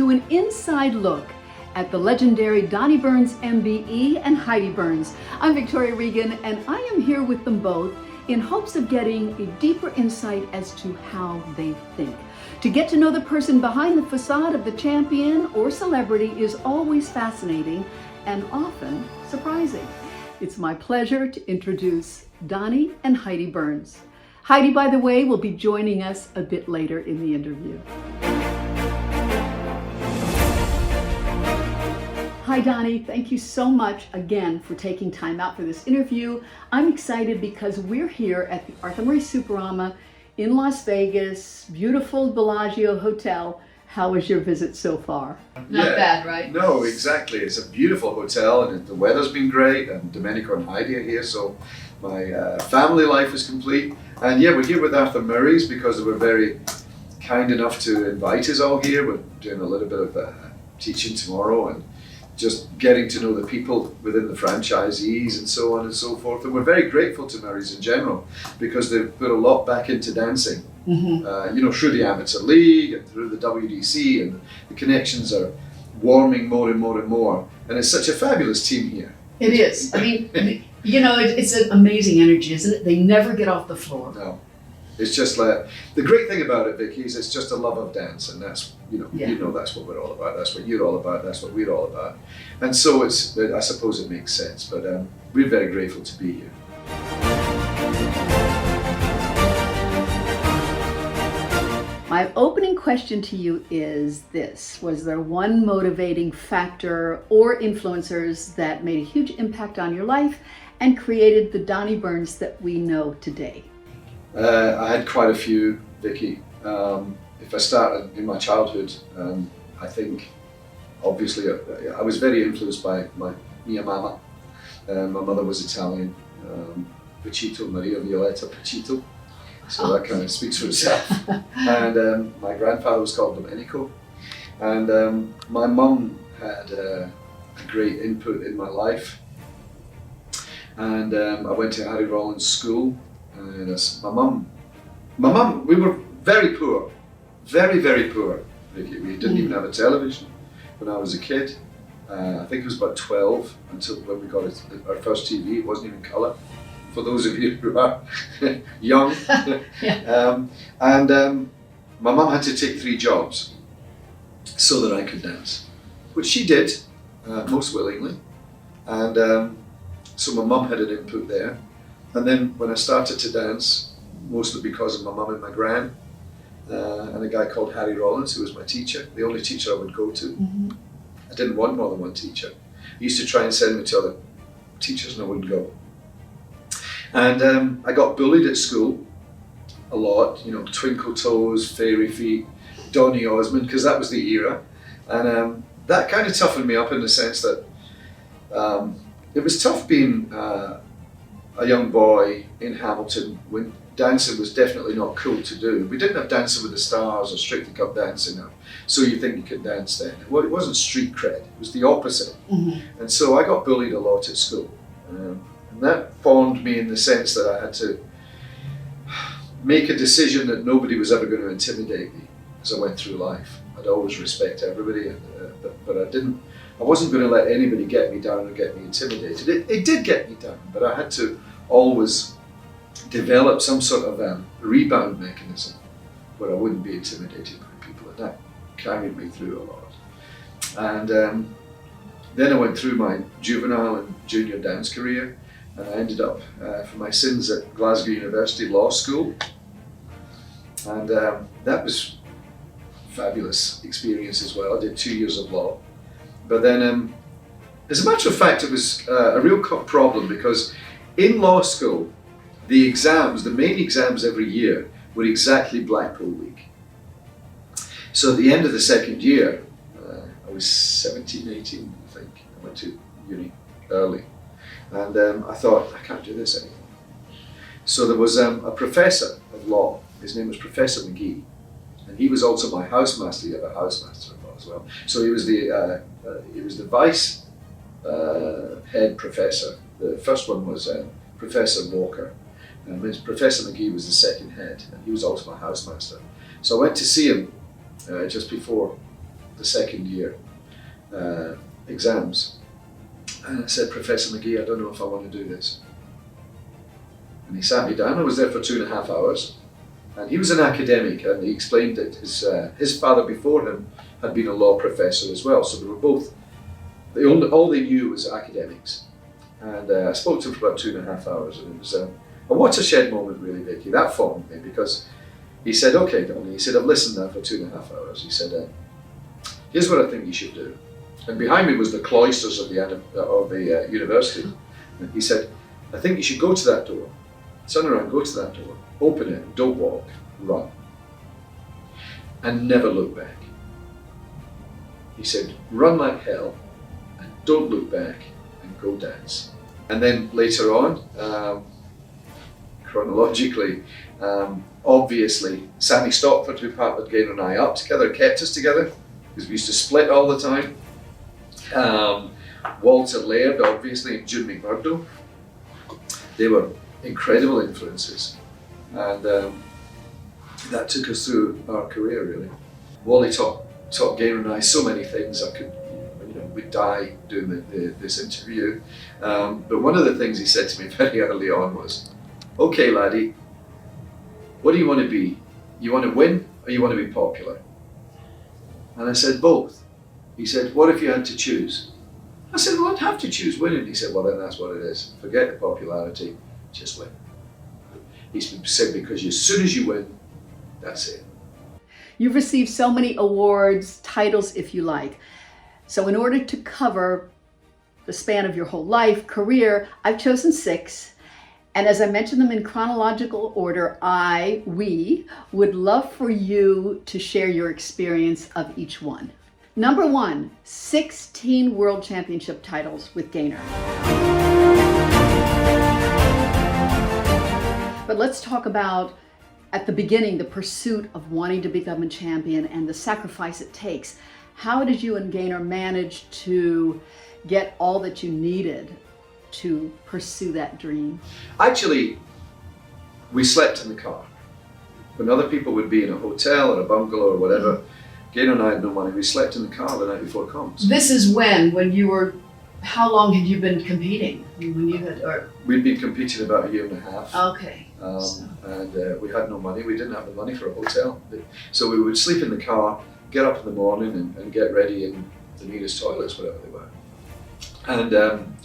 to an inside look at the legendary Donnie Burns MBE and Heidi Burns. I'm Victoria Regan, and I am here with them both in hopes of getting a deeper insight as to how they think. To get to know the person behind the facade of the champion or celebrity is always fascinating and often surprising. It's my pleasure to introduce Donnie and Heidi Burns. Heidi, by the way, will be joining us a bit later in the interview. Hi Donnie, thank you so much again for taking time out for this interview. I'm excited because we're here at the Arthur Murray Superama in Las Vegas, beautiful Bellagio Hotel. How was your visit so far? Not bad, right? No, exactly. It's a beautiful hotel and the weather's been great, and Domenico and Heidi are here, so my family life is complete. And yeah, we're here with Arthur Murray's because they were very kind enough to invite us all here. We're doing a little bit of teaching tomorrow and just getting to know the people within the franchisees and so on and so forth. And we're very grateful to Murray's in general because they've put a lot back into dancing. Through the Amateur League and through the WDC, and the connections are warming more and more and more. And it's such a fabulous team here. It is. I mean, it's an amazing energy, isn't it? They never get off the floor. No. It's just like, the great thing about it, Vicky, is it's just a love of dance, and that's, that's what we're all about. That's what you're all about. That's what we're all about. And so I suppose it makes sense, but we're very grateful to be here. My opening question to you is this: was there one motivating factor or influencers that made a huge impact on your life and created the Donnie Burns that we know today? I had quite a few, Vicky. If I start in my childhood, I think obviously I was very influenced by my mia mama. My mother was Italian, Pacito, Maria Violetta Pacito. So that kind of speaks for itself. And my grandfather was called Domenico. And my mum had a great input in my life. And I went to Harry Rollins School. And my mum, we were very poor, very, very poor. We didn't even have a television when I was a kid. I think it was about 12 until when we got our first TV. It wasn't even colour, for those of you who are young. My mum had to take 3 jobs so that I could dance, which she did most willingly. And so my mum had an input there. And then when I started to dance, mostly because of my mum and my gran, and a guy called Harry Rollins, who was my teacher, the only teacher I would go to. I didn't want more than one teacher. He used to try and send me to other teachers and I wouldn't go. And I got bullied at school a lot, Twinkle Toes, Fairy Feet, Donnie Osmond, because that was the era. And that kind of toughened me up in the sense that it was tough being a young boy in Hamilton when dancing was definitely not cool to do. We didn't have Dancing with the Stars or Strictly Come Dancing, so you think you could dance then. Well, it wasn't street cred, it was the opposite. And so I got bullied a lot at school. And that formed me in the sense that I had to make a decision that nobody was ever going to intimidate me as I went through life. I'd always respect everybody, but I wasn't going to let anybody get me down or get me intimidated. It did get me down, but I had to always develop some sort of rebound mechanism where I wouldn't be intimidated by people, and that carried me through a lot. And then I went through my juvenile and junior dance career, and I ended up, for my sins, at Glasgow University Law School. And that was a fabulous experience as well. I did 2 years of law. But then, as a matter of fact, it was a real problem because in law school, the main exams every year were exactly Blackpool Week. So at the end of the second year, I was 17, 18, I think. I went to uni early. And I thought, I can't do this anymore. So there was a professor of law. His name was Professor McGee. And he was also my housemaster. He had a housemaster in law as well. So he was the vice head professor. The first one was Professor Walker, and Professor McGee was the second head, and he was also my housemaster. So I went to see him just before the second year exams. And I said, Professor McGee, I don't know if I want to do this. And he sat me down. I was there for 2.5 hours. And he was an academic, and he explained that his father before him had been a law professor as well. So they were both, all they knew was academics. And I spoke to him for about 2.5 hours, and it was a watershed moment really, Vicky. That formed me, because he said, okay, Donnie, he said, I've listened now for 2.5 hours. He said, here's what I think you should do. And behind me was the cloisters of the university. And he said, I think you should go to that door, turn around, go to that door, open it, don't walk, run. And never look back. He said, run like hell, and don't look back, and go dance. And then later on, chronologically, obviously, Sammy Stockford, who partnered Gaynor and I up together, kept us together, because we used to split all the time. Walter Laird, obviously, and June McMurdo. They were incredible influences, and that took us through our career, really. Wally taught Gaynor and I so many things. We'd die doing this interview. But one of the things he said to me very early on was, okay, laddie, what do you want to be? You want to win, or you want to be popular? And I said, both. He said, what if you had to choose? I said, well, I'd have to choose winning. He said, well, then that's what it is. Forget the popularity, just win. He said, because as soon as you win, that's it. You've received so many awards, titles, if you like. So in order to cover the span of your whole life, career, I've chosen 6. And as I mentioned them in chronological order, we would love for you to share your experience of each one. Number 1, 16 World Championship titles with Gaynor. But let's talk about, at the beginning, the pursuit of wanting to become a champion and the sacrifice it takes. How did you and Gaynor manage to get all that you needed to pursue that dream? Actually, we slept in the car. When other people would be in a hotel or a bungalow or whatever, Gaynor and I had no money. We slept in the car the night before comps. This is when you were, how long had you been competing? When you had, or? We'd been competing about 1.5 years. Okay. And we had no money. We didn't have the money for a hotel. So we would sleep in the car, get up in the morning and get ready in the nearest toilets, whatever they were. And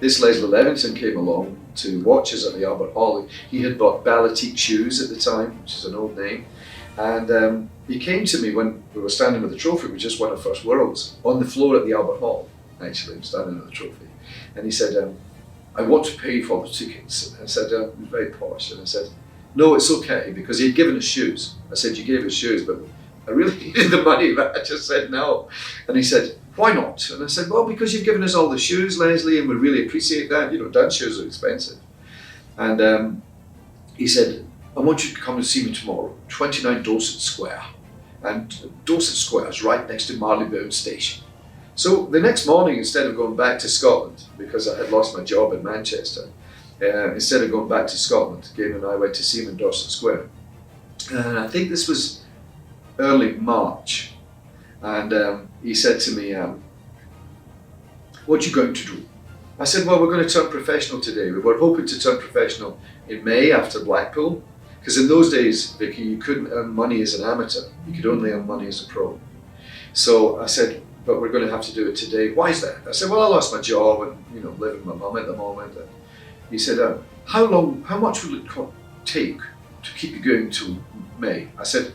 this Leslie Levinson came along to watch us at the Albert Hall. He had bought Ballroom shoes at the time, which is an old name. And he came to me when we were standing with the trophy. We just won our first Worlds on the floor at the Albert Hall, actually, standing with the trophy. And he said, I want to pay for the tickets. I said, he was very posh. And I said, no, it's okay, because he'd given us shoes. I said, you gave us shoes, but I really needed the money, but I just said no. And he said, why not? And I said, well, because you've given us all the shoes, Leslie, and we really appreciate that. You know, dance shoes are expensive. And he said, I want you to come and see me tomorrow, 29 Dorset Square. And Dorset Square is right next to Marylebone Station. So the next morning, instead of going back to Scotland, because I had lost my job in Manchester, instead of going back to Scotland, Gaynor and I went to see him in Dorset Square. And I think this was early March. And he said to me, what are you going to do? I said, well, we're going to turn professional today. We were hoping to turn professional in May after Blackpool. Because in those days, Vicky, you couldn't earn money as an amateur. You could only earn money as a pro. So I said, but we're going to have to do it today. Why is that? I said, well, I lost my job and living with my mum at the moment. And he said, how much will it take to keep you going till May? I said,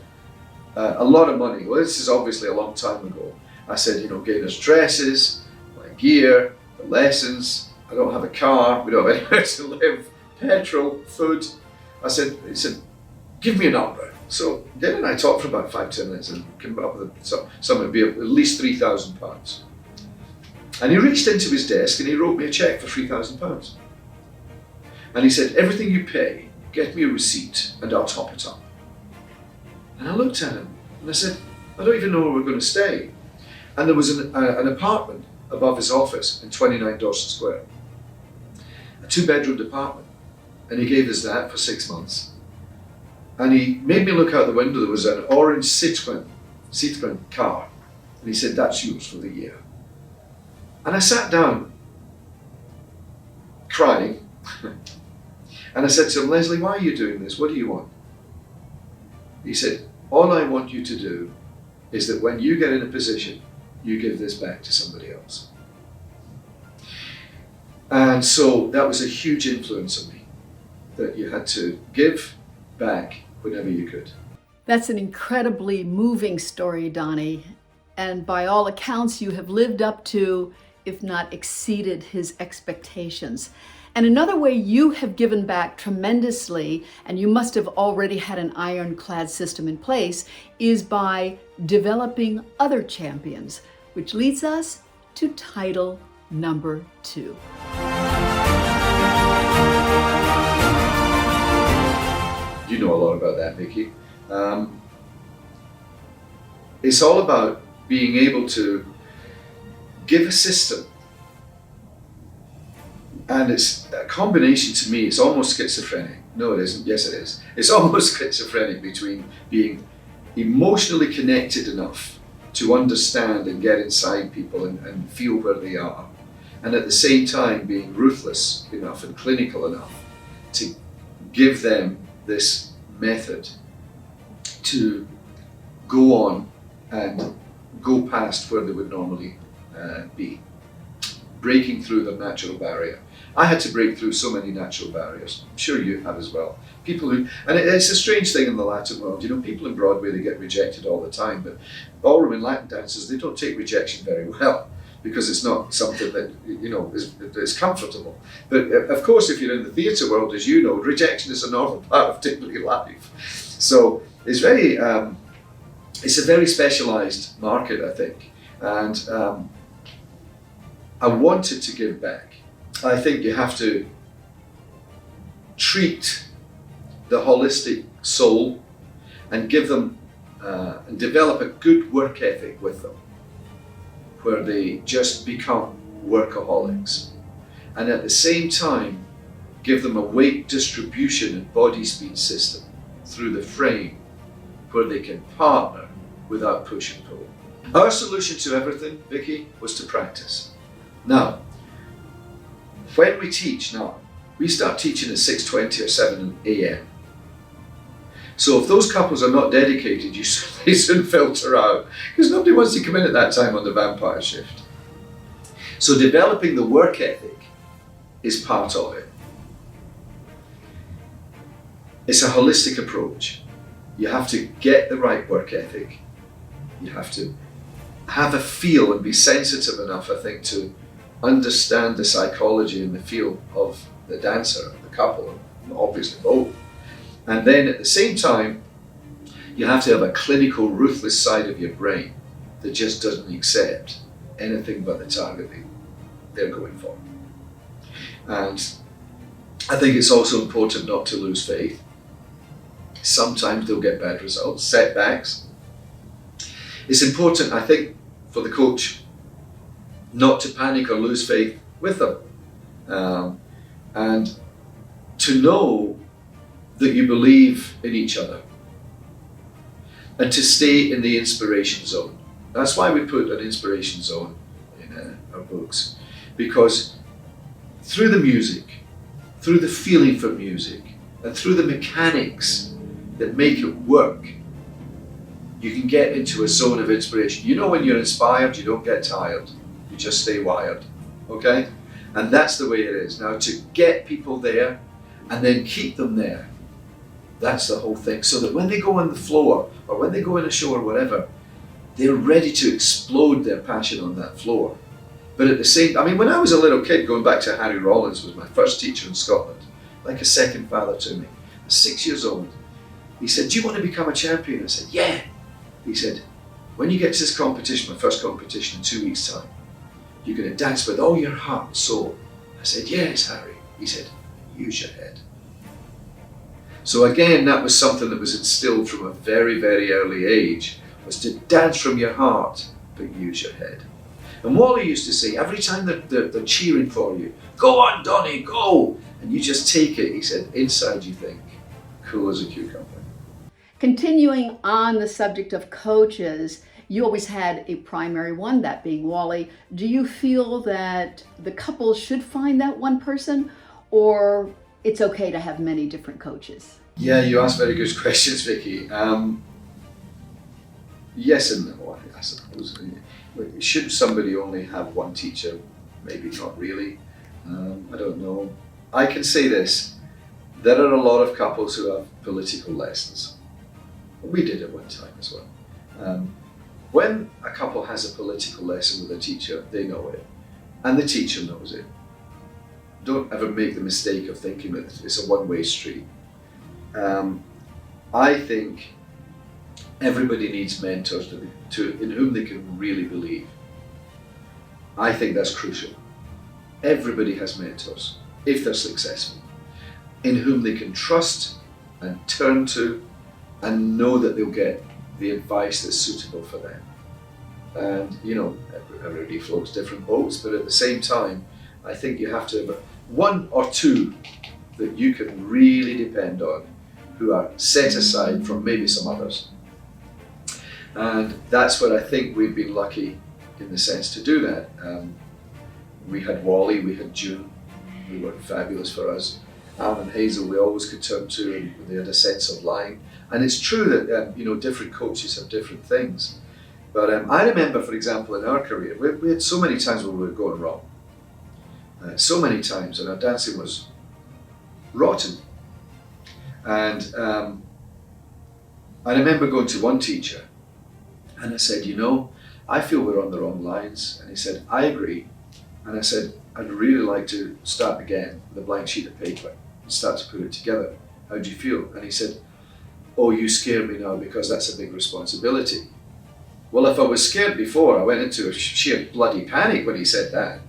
a lot of money. Well, this is obviously a long time ago. I said, Gaynor's dresses, my gear, the lessons. I don't have a car. We don't have anywhere to live. Petrol, food. He said, give me a number. So Gaynor and I talked for about 5-10 minutes and came up with something would be at least £3,000. And he reached into his desk and he wrote me a cheque for £3,000. And he said, everything you pay, get me a receipt and I'll top it up. And I looked at him and I said, I don't even know where we're going to stay. And there was an apartment above his office in 29 Dorset Square, a 2-bedroom apartment. And he gave us that for 6 months. And he made me look out the window. There was an orange Citroen car. And he said, that's yours for the year. And I sat down, crying, and I said to him, Leslie, why are you doing this? What do you want? He said, all I want you to do is that when you get in a position, you give this back to somebody else. And so that was a huge influence on me, that you had to give back whenever you could. That's an incredibly moving story, Donnie. And by all accounts, you have lived up to, if not exceeded, his expectations. And another way you have given back tremendously, and you must have already had an ironclad system in place, is by developing other champions, which leads us to title number 2. You know a lot about that, Vicky. It's all about being able to give a system. And it's a combination, to me, it's almost schizophrenic. No, it isn't. Yes, it is. It's almost schizophrenic between being emotionally connected enough to understand and get inside people and feel where they are, and at the same time being ruthless enough and clinical enough to give them this method to go on and go past where they would normally be, breaking through the natural barrier. I had to break through so many natural barriers. I'm sure you have as well. People who, and it's a strange thing in the Latin world, you know, people in Broadway, they get rejected all the time, but ballroom and Latin dancers, they don't take rejection very well, because it's not something that, you know, is comfortable. But of course, if you're in the theatre world, as you know, rejection is a normal part of daily life. So it's very, it's a very specialised market, I think. And I wanted to give back. I think you have to treat the holistic soul and give them and develop a good work ethic with them, where they just become workaholics, and at the same time give them a weight distribution and body speed system through the frame where they can partner without push and pull. Our solution to everything, Vicky, was to practice. Now, when we teach now, we start teaching at 6:20 or 7 a.m. So if those couples are not dedicated, they soon filter out, because nobody wants to come in at that time on the vampire shift. So developing the work ethic is part of it. It's a holistic approach. You have to get the right work ethic. You have to have a feel and be sensitive enough, I think, to understand the psychology and the feel of the dancer, the couple, and obviously both. And then at the same time, you have to have a clinical, ruthless side of your brain that just doesn't accept anything but the target they're going for. And I think it's also important not to lose faith. Sometimes they'll get bad results, setbacks. It's important, I think, for the coach not to panic or lose faith with them. And to know that you believe in each other, and to stay in the inspiration zone. That's why we put an inspiration zone in our books, because through the music, through the feeling for music, and through the mechanics that make it work, you can get into a zone of inspiration. You know, when you're inspired, you don't get tired, you just stay wired, okay? And that's the way it is. Now, to get people there and then keep them there, that's the whole thing. So that when they go on the floor, or when they go in a show or whatever, they're ready to explode their passion on that floor. But at the same, I mean, when I was a little kid, going back to Harry Rollins, was my first teacher in Scotland, like a second father to me. I was 6 years old. He said, "Do you want to become a champion?" I said, "Yeah." He said, "When you get to this competition, my first competition in 2 weeks' time, you're going to dance with all your heart and soul." I said, "Yes, Harry." He said, "Use your head." So again, that was something that was instilled from a very, very early age, was to dance from your heart, but use your head. And Wally used to say, every time they're cheering for you, "Go on, Donnie, go!" And you just take it, he said, inside you think, cool as a cucumber. Continuing on the subject of coaches, You always had a primary one, that being Wally. Do you feel that the couple should find that one person, or it's okay to have many different coaches? Yeah, you ask very good questions, Vicky. Yes and no, I suppose. Should somebody only have one teacher? Maybe not really. I don't know. I can say this. There are a lot of couples who have political lessons. We did at one time as well. When a couple has a political lesson with a teacher, they know it, and the teacher knows it. Don't ever make the mistake of thinking that it's a one-way street. I think everybody needs mentors in whom they can really believe. I think that's crucial. Everybody has mentors, if they're successful, in whom they can trust and turn to and know that they'll get the advice that's suitable for them. And everybody floats different boats, but at the same time, I think you have to have one or two that you can really depend on, who are set aside from maybe some others. And that's what I think we've been lucky in the sense to do that. We had Wally, we had June, who were fabulous for us. Alan and Hazel we always could turn to, and they had a sense of line. And it's true that different coaches have different things. But I remember, for example, in our career, we had so many times where we were going wrong. So many times, and our dancing was rotten. And I remember going to one teacher, and I said, I feel we're on the wrong lines. And he said, I agree. And I said, I'd really like to start again with a blank sheet of paper and start to put it together. How do you feel? And he said, oh, you scare me now because that's a big responsibility. Well, if I was scared before, I went into a sheer bloody panic when he said that.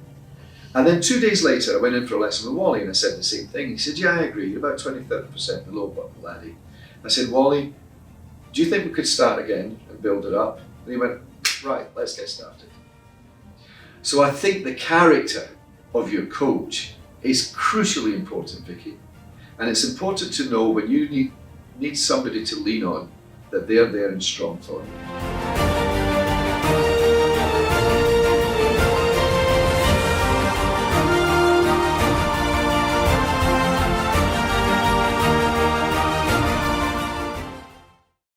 And then 2 days later, I went in for a lesson with Wally and I said the same thing. He said, yeah, I agree, you're about 20-30% below laddie. I said, Wally, do you think we could start again and build it up? And he went, right, let's get started. So I think the character of your coach is crucially important, Vicky. And it's important to know when you need somebody to lean on, that they're there and strong for you.